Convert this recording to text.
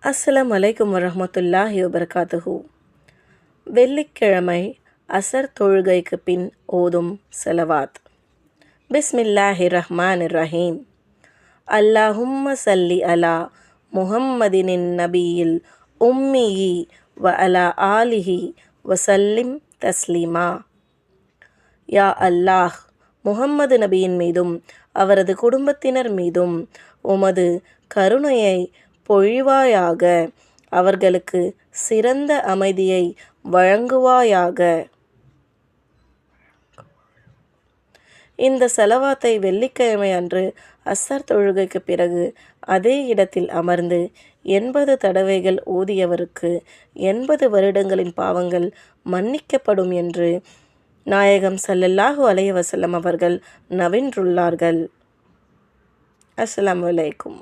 அஸ்ஸலாமு அலைக்கும் வரஹ்மத்துல்லாஹி வபரகாத்துஹு. வெள்ளிக்கிழமை அசர் தொழுகைக்கு பின் ஓதும் ஸலவாத். பிஸ்மில்லாஹிர் ரஹ்மானிர் ரஹீம். அல்லாஹும்ம ஸல்லி அலா முஹம்மதினின் நபியில் உம்மியி வ அலா ஆலிஹி வசல்லிம் தஸ்லீமா. யா அல்லாஹ், முஹம்மது நபியின் மீதும் அவரது குடும்பத்தினர் மீதும் உமது கருணையை பொழிவாயாக, அவர்களுக்கு சிறந்த அமைதியை வழங்குவாயாக. இந்த ஸலவாத்தை வெள்ளிக்கிழமை அன்று அஸ்ஸர் தொழுகைக்கு பிறகு அதே இடத்தில் அமர்ந்து 80 தடவைகள் ஓதியவருக்கு 80 வருடங்களின் பாவங்கள் மன்னிக்கப்படும் என்று நாயகம் ஸல்லல்லாஹு அலைஹி வஸல்லம் அவர்கள் நவின்றுள்ளார்கள். அஸ்ஸலாமு அலைக்கும்.